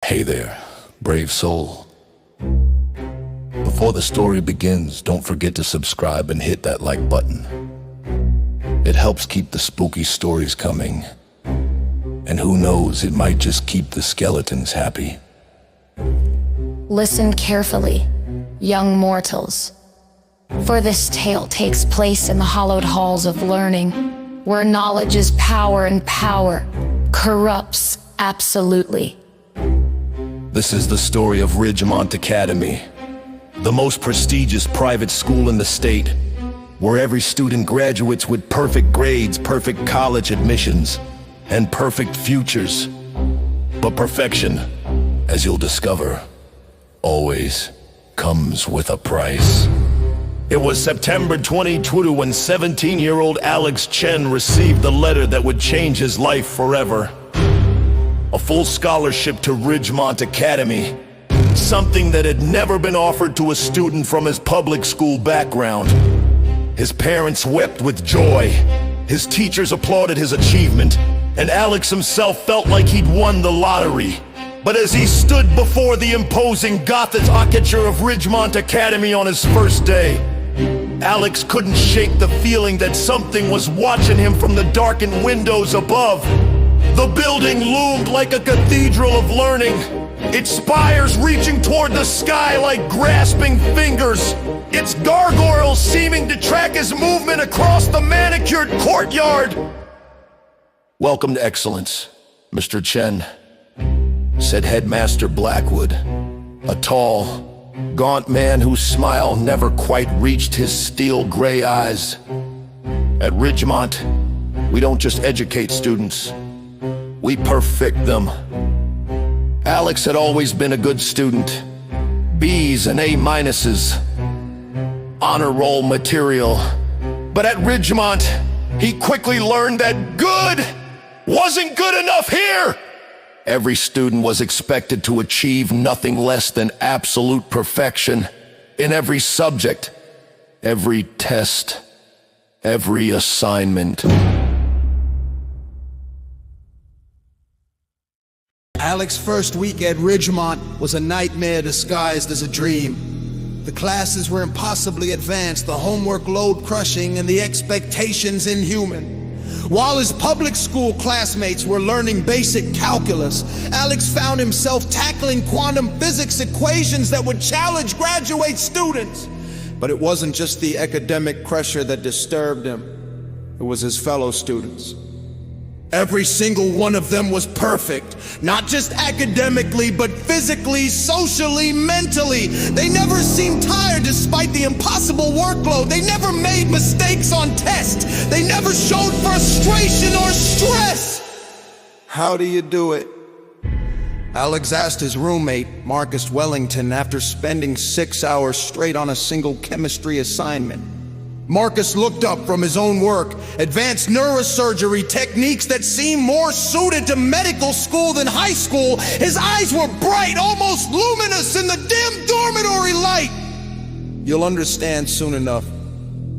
Hey there, brave soul. Before the story begins, don't forget to subscribe and hit that like button. It helps keep the spooky stories coming. And who knows, it might just keep the skeletons happy. Listen carefully, young mortals. For this tale takes place in the hallowed halls of learning, where knowledge is power and power corrupts absolutely. This is the story of Ridgemont Academy, the most prestigious private school in the state, where every student graduates with perfect grades, perfect college admissions, and perfect futures. But perfection, as you'll discover, always comes with a price. It was September 2020 when 17-year-old Alex Chen received the letter that would change his life forever. A full scholarship to Ridgemont Academy, something that had never been offered to a student from his public school background. His parents wept with joy, his teachers applauded his achievement, and Alex himself felt like he'd won the lottery. But as he stood before the imposing Gothic architecture of Ridgemont Academy on his first day, Alex couldn't shake the feeling that something was watching him from the darkened windows above. The building loomed like a cathedral of learning, its spires reaching toward the sky like grasping fingers, its gargoyles seeming to track his movement across the manicured courtyard. "Welcome to excellence, Mr. Chen," said Headmaster Blackwood, a tall, gaunt man whose smile never quite reached his steel gray eyes. "At Ridgemont, we don't just educate students, we perfect them." Alex had always been a good student, B's and A-minuses, honor roll material. But at Ridgemont, he quickly learned that good wasn't good enough here. Every student was expected to achieve nothing less than absolute perfection in every subject, every test, every assignment. Alex's first week at Ridgemont was a nightmare disguised as a dream. The classes were impossibly advanced, the homework load crushing, and the expectations inhuman. While his public school classmates were learning basic calculus, Alex found himself tackling quantum physics equations that would challenge graduate students. But it wasn't just the academic pressure that disturbed him, it was his fellow students. Every single one of them was perfect, not just academically, but physically, socially, mentally. They never seemed tired despite the impossible workload. They never made mistakes on tests. They never showed frustration or stress. "How do you do it?" Alex asked his roommate, Marcus Wellington, after spending 6 hours straight on a single chemistry assignment. Marcus looked up from his own work, advanced neurosurgery techniques that seemed more suited to medical school than high school. His eyes were bright, almost luminous in the dim dormitory light. "You'll understand soon enough,"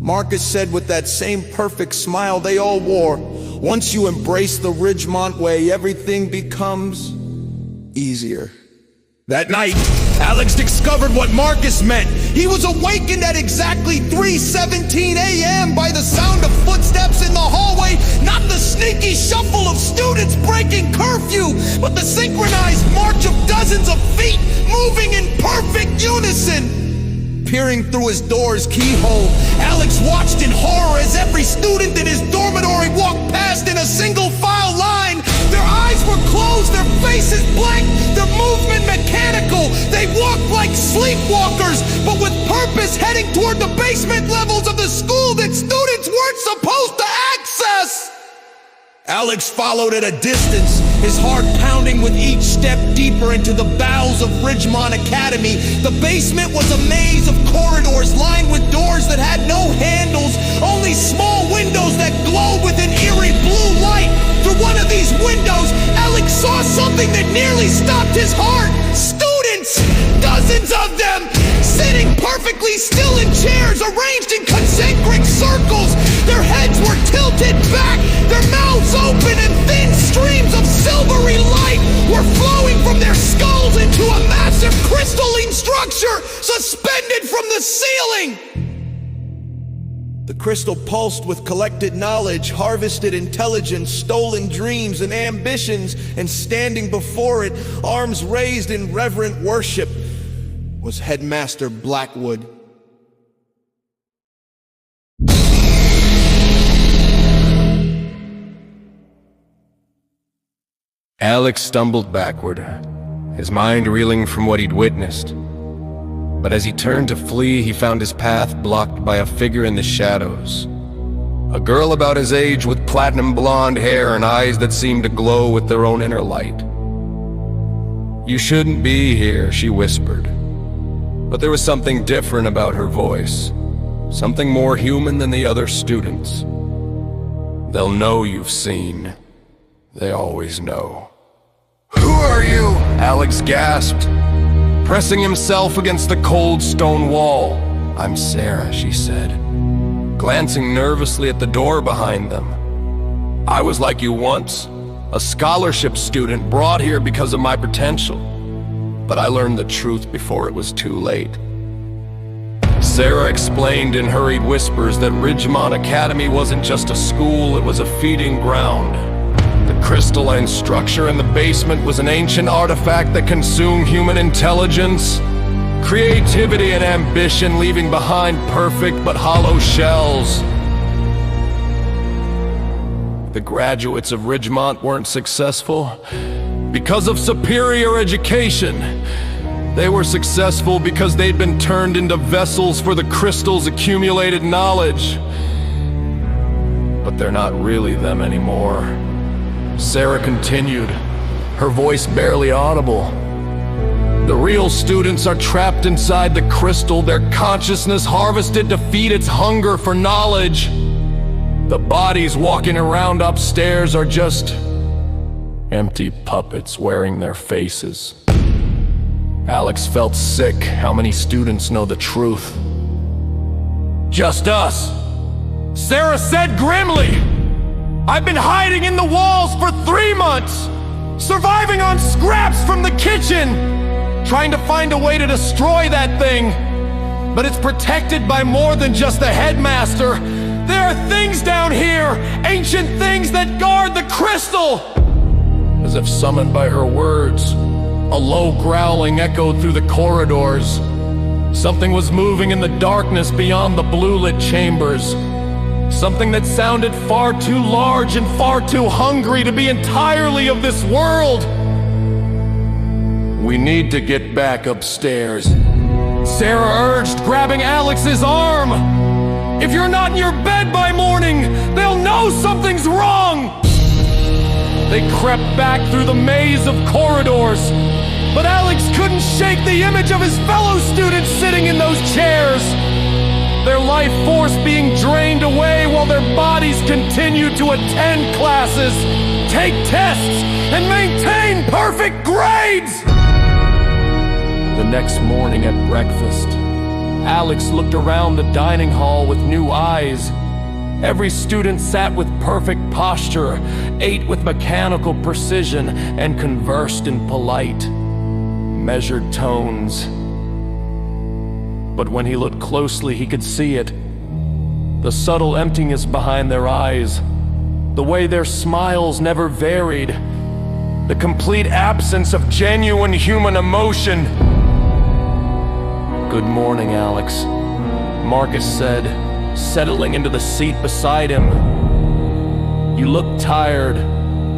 Marcus said with that same perfect smile they all wore. "Once you embrace the Ridgemont way, everything becomes easier." That night, Alex discovered what Marcus meant. He was awakened at exactly 3:17 a.m. by the sound of footsteps in the hallway, not the sneaky shuffle of students breaking curfew, but the synchronized march of dozens of feet moving in perfect unison. Peering through his door's keyhole, Alex watched in horror as every student in his dormitory walked past in a single file line. Their eyes were closed, their faces blank, their movement mechanical. They walked like sleepwalkers, but with purpose, heading toward the basement levels of the school that students weren't supposed to access. Alex followed at a distance, his heart pounding with each step deeper into the bowels of Ridgemont Academy. The basement was a maze of corridors lined with doors that had no handles, only small windows that glowed with an eerie blue light. Through one of these windows, Alex saw something that nearly stopped his heart. Students, dozens of them, sitting perfectly still in chairs arranged in concentric circles. Their heads were tilted back, their mouths open, and thin streams of silvery light were flowing from their skulls ceiling! The crystal pulsed with collected knowledge, harvested intelligence, stolen dreams and ambitions, and standing before it, arms raised in reverent worship, was Headmaster Blackwood. Alex stumbled backward, his mind reeling from what he'd witnessed. But as he turned to flee, he found his path blocked by a figure in the shadows. A girl about his age with platinum blonde hair and eyes that seemed to glow with their own inner light. "You shouldn't be here," she whispered. But there was something different about her voice, something more human than the other students. "They'll know you've seen. They always know." "Who are you?" Alex gasped, pressing himself against the cold stone wall. "I'm Sarah," she said, glancing nervously at the door behind them. "I was like you once, a scholarship student brought here because of my potential. But I learned the truth before it was too late." Sarah explained in hurried whispers that Ridgemont Academy wasn't just a school, it was a feeding ground. The crystalline structure in the basement was an ancient artifact that consumed human intelligence, creativity, and ambition, leaving behind perfect but hollow shells. The graduates of Ridgemont weren't successful because of superior education. They were successful because they'd been turned into vessels for the crystal's accumulated knowledge. But they're not really them anymore. Sarah continued, her voice barely audible. "The real students are trapped inside the crystal, their consciousness harvested to feed its hunger for knowledge. The bodies walking around upstairs are just empty puppets wearing their faces." Alex felt sick. How many students know the truth? "Just us," Sarah said grimly. "I've been hiding in the walls for 3 months, surviving on scraps from the kitchen, trying to find a way to destroy that thing. But it's protected by more than just the headmaster. There are things down here, ancient things that guard the crystal." As if summoned by her words, a low growling echoed through the corridors. Something was moving in the darkness beyond the blue-lit chambers. Something that sounded far too large and far too hungry to be entirely of this world. "We need to get back upstairs," Sarah urged, grabbing Alex's arm. "If you're not in your bed by morning, they'll know something's wrong." They crept back through the maze of corridors, but Alex couldn't shake the image of his fellow students sitting in those chairs, their life force being drained away while their bodies continued to attend classes, take tests, and maintain perfect grades. The next morning at breakfast, Alex looked around the dining hall with new eyes. Every student sat with perfect posture, ate with mechanical precision, and conversed in polite, measured tones. But when he looked closely, he could see it. The subtle emptiness behind their eyes, the way their smiles never varied, the complete absence of genuine human emotion. "Good morning, Alex," Marcus said, settling into the seat beside him. "You look tired.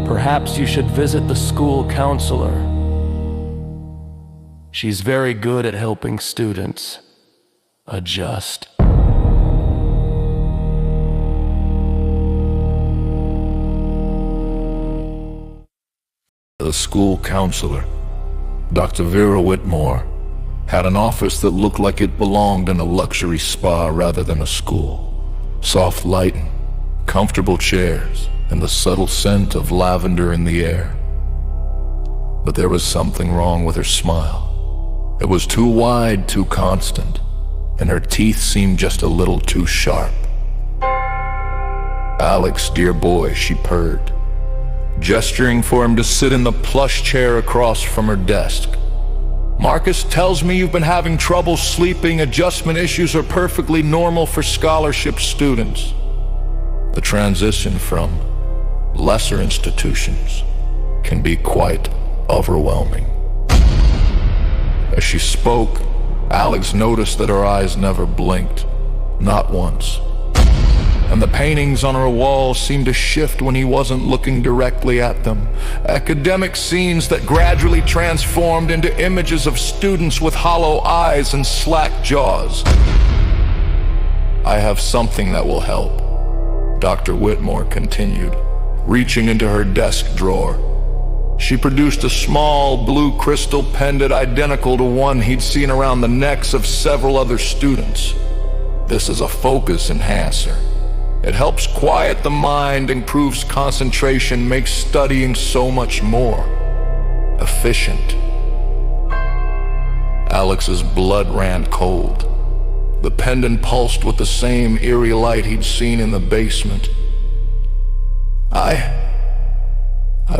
Perhaps you should visit the school counselor. She's very good at helping students adjust." The school counselor, Dr. Vera Whitmore, had an office that looked like it belonged in a luxury spa rather than a school. Soft lighting, comfortable chairs, and the subtle scent of lavender in the air. But there was something wrong with her smile. It was too wide, too constant, and her teeth seemed just a little too sharp. "Alex, dear boy," she purred, gesturing for him to sit in the plush chair across from her desk. Marcus tells me you've been having trouble sleeping. Adjustment issues are perfectly normal for scholarship students. The transition from lesser institutions can be quite overwhelming. As she spoke, Alex noticed that her eyes never blinked, not once. And the paintings on her wall seemed to shift when he wasn't looking directly at them. Academic scenes that gradually transformed into images of students with hollow eyes and slack jaws. "I have something that will help," Dr. Whitmore continued, reaching into her desk drawer. She produced a small blue crystal pendant identical to one he'd seen around the necks of several other students. "This is a focus enhancer. It helps quiet the mind, improves concentration, makes studying so much more efficient." Alex's blood ran cold. The pendant pulsed with the same eerie light he'd seen in the basement. I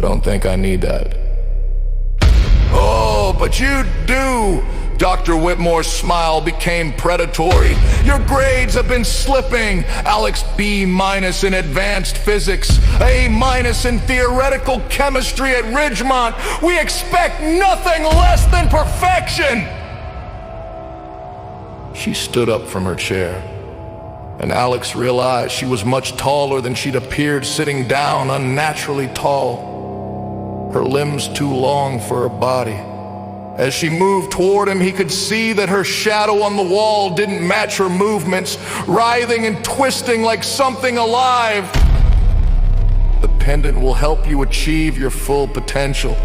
don't think I need that." "Oh, but you do!" Dr. Whitmore's smile became predatory. "Your grades have been slipping. Alex, B- in advanced physics, A- in theoretical chemistry at Ridgemont. We expect nothing less than perfection!" She stood up from her chair, and Alex realized she was much taller than she'd appeared sitting down, unnaturally tall. Her limbs too long for her body. As she moved toward him, he could see that her shadow on the wall didn't match her movements, writhing and twisting like something alive. "The pendant will help you achieve your full potential,"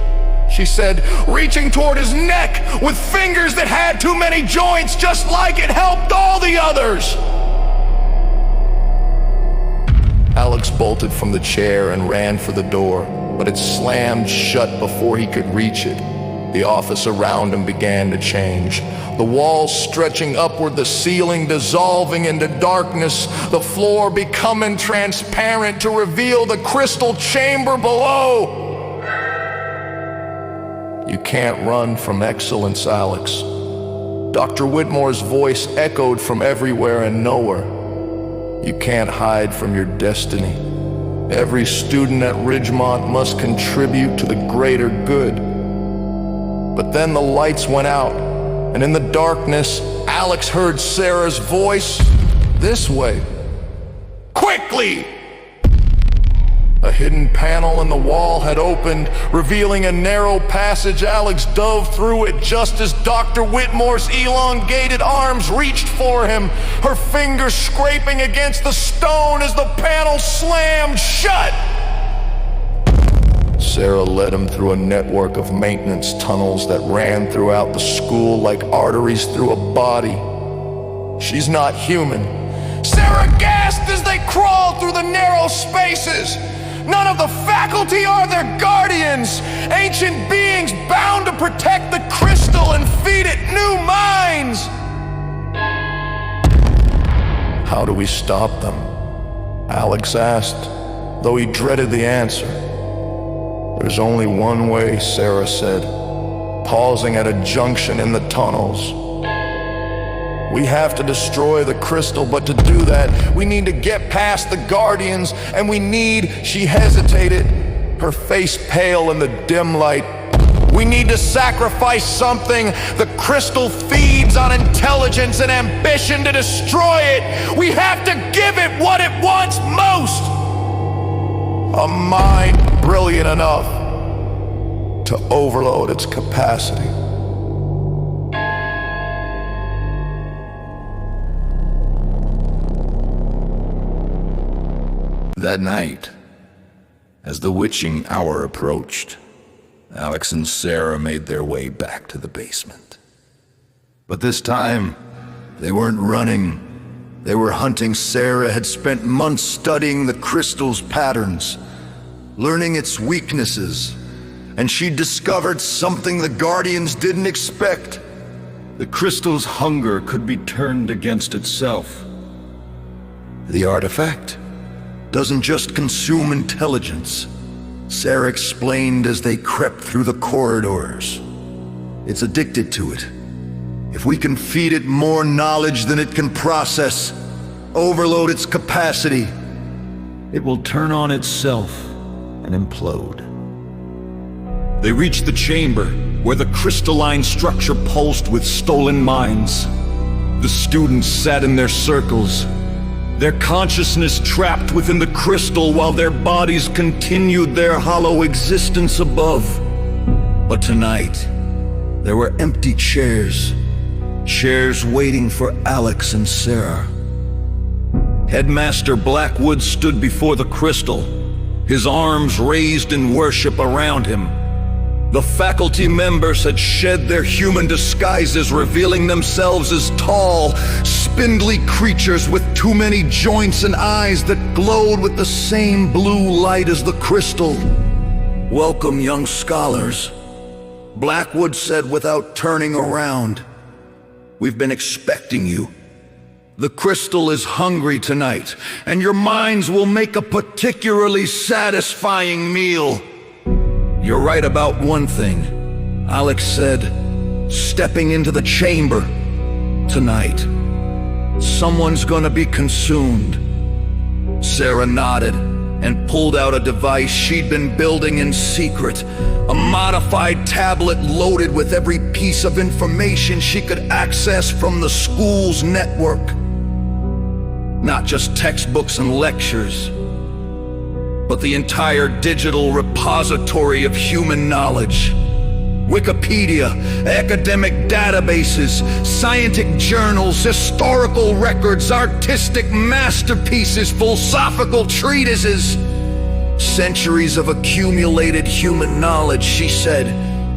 she said, reaching toward his neck with fingers that had too many joints, just like it helped all the others. Alex bolted from the chair and ran for the door, but it slammed shut before he could reach it. The office around him began to change. The walls stretching upward, the ceiling dissolving into darkness, the floor becoming transparent to reveal the crystal chamber below. "You can't run from excellence, Alex." Dr. Whitmore's voice echoed from everywhere and nowhere. "You can't hide from your destiny. Every student at Ridgemont must contribute to the greater good." But then the lights went out, and in the darkness, Alex heard Sarah's voice. "This way. Quickly!" A hidden panel in the wall had opened, revealing a narrow passage. Alex dove through it just as Dr. Whitmore's elongated arms reached for him, her fingers scraping against the stone as the panel slammed shut. Sarah led him through a network of maintenance tunnels that ran throughout the school like arteries through a body. "She's not human," Sarah gasped as they crawled through the narrow spaces. "None of the faculty are their guardians, ancient beings bound to protect the crystal and feed it new minds." "How do we stop them?" Alex asked, though he dreaded the answer. "There's only one way," Sarah said, pausing at a junction in the tunnels. "We have to destroy the crystal, but to do that, we need to get past the Guardians, and we need," she hesitated, her face pale in the dim light, "we need to sacrifice something. The crystal feeds on intelligence and ambition to destroy it. We have to give it what it wants most. A mind brilliant enough to overload its capacity." That night, as the witching hour approached, Alex and Sarah made their way back to the basement. But this time, they weren't running. They were hunting. Sarah had spent months studying the crystal's patterns, learning its weaknesses, and she discovered something the Guardians didn't expect. The crystal's hunger could be turned against itself. The artifact doesn't just consume intelligence, Sarah explained as they crept through the corridors. It's addicted to it. If we can feed it more knowledge than it can process, overload its capacity, it will turn on itself and implode. They reached the chamber, where the crystalline structure pulsed with stolen minds. The students sat in their circles, their consciousness trapped within the crystal while their bodies continued their hollow existence above. But tonight, there were empty chairs waiting for Alex and Sarah. Headmaster Blackwood stood before the crystal, his arms raised in worship around him. The faculty members had shed their human disguises, revealing themselves as tall, spindly creatures with too many joints and eyes that glowed with the same blue light as the crystal. "Welcome, young scholars," Blackwood said without turning around. "We've been expecting you. The crystal is hungry tonight, and your minds will make a particularly satisfying meal." "You're right about one thing," Alex said, stepping into the chamber. "Tonight, someone's gonna be consumed." Sarah nodded and pulled out a device she'd been building in secret, a modified tablet loaded with every piece of information she could access from the school's network. Not just textbooks and lectures, but the entire digital repository of human knowledge. Wikipedia, academic databases, scientific journals, historical records, artistic masterpieces, philosophical treatises. Centuries of accumulated human knowledge, she said,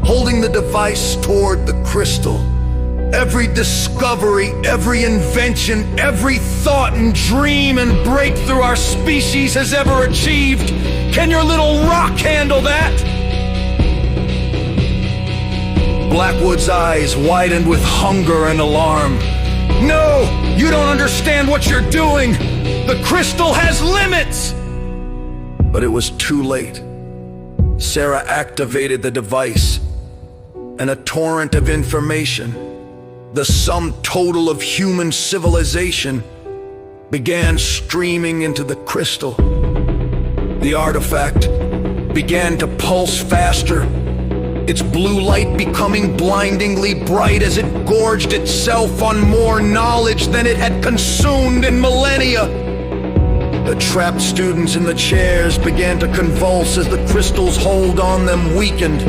holding the device toward the crystal. Every discovery, every invention, every thought and dream and breakthrough our species has ever achieved. Can your little rock handle that? Blackwood's eyes widened with hunger and alarm. "No, you don't understand what you're doing. The crystal has limits!" But it was too late. Sarah activated the device, and a torrent of information, the sum total of human civilization, began streaming into the crystal. The artifact began to pulse faster, its blue light becoming blindingly bright as it gorged itself on more knowledge than it had consumed in millennia. The trapped students in the chairs began to convulse as the crystal's hold on them weakened.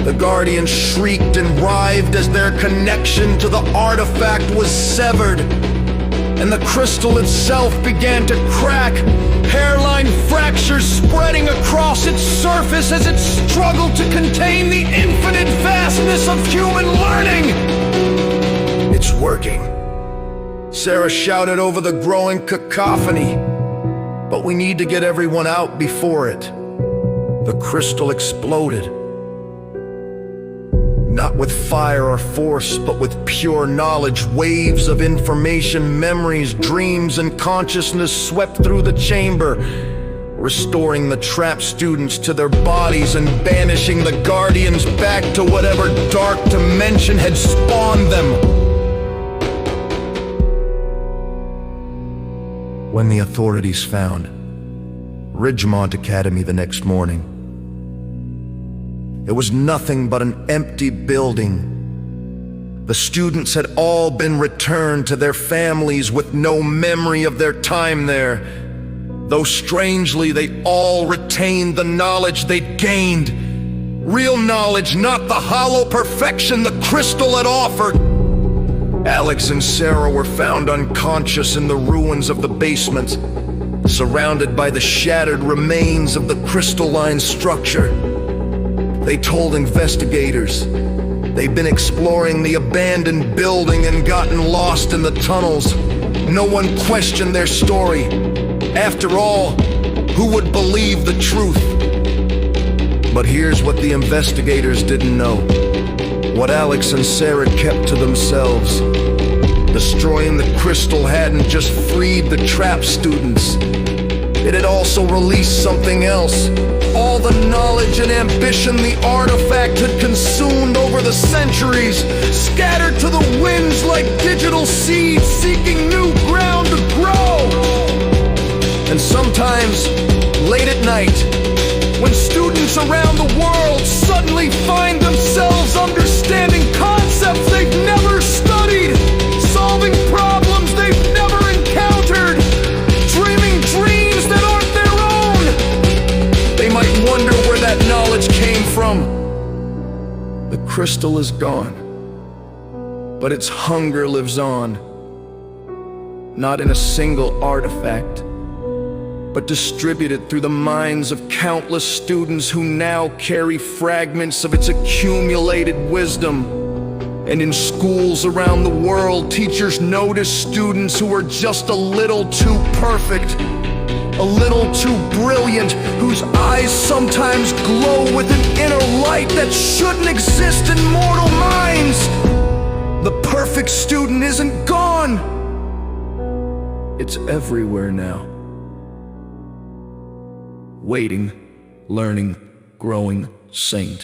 The guardians shrieked and writhed as their connection to the artifact was severed, and the crystal itself began to crack, hairline fractures spreading across its surface as it struggled to contain the infinite vastness of human learning. "It's working," Sarah shouted over the growing cacophony. "But we need to get everyone out before it." The crystal exploded. Not with fire or force, but with pure knowledge. Waves of information, memories, dreams, and consciousness swept through the chamber, restoring the trapped students to their bodies and banishing the guardians back to whatever dark dimension had spawned them. When the authorities found Ridgemont Academy the next morning, it was nothing but an empty building. The students had all been returned to their families with no memory of their time there, though strangely they all retained the knowledge they'd gained. Real knowledge, not the hollow perfection the crystal had offered. Alex and Sarah were found unconscious in the ruins of the basement, surrounded by the shattered remains of the crystalline structure. They told investigators they'd been exploring the abandoned building and gotten lost in the tunnels. No one questioned their story. After all, who would believe the truth? But here's what the investigators didn't know. What Alex and Sarah kept to themselves. Destroying the crystal hadn't just freed the trapped students. It had also released something else. All the knowledge and ambition the artifact had consumed over the centuries, scattered to the winds like digital seeds seeking new ground to grow. And sometimes, late at night, when students around the world suddenly find themselves understanding concepts they've never studied, solving problems they've never encountered, dreaming dreams that aren't their own, they might wonder where that knowledge came from. The crystal is gone, but its hunger lives on, not in a single artifact, but distributed through the minds of countless students who now carry fragments of its accumulated wisdom. And in schools around the world, teachers notice students who are just a little too perfect, a little too brilliant, whose eyes sometimes glow with an inner light that shouldn't exist in mortal minds. The perfect student isn't gone. It's everywhere now. Waiting, learning, growing saint.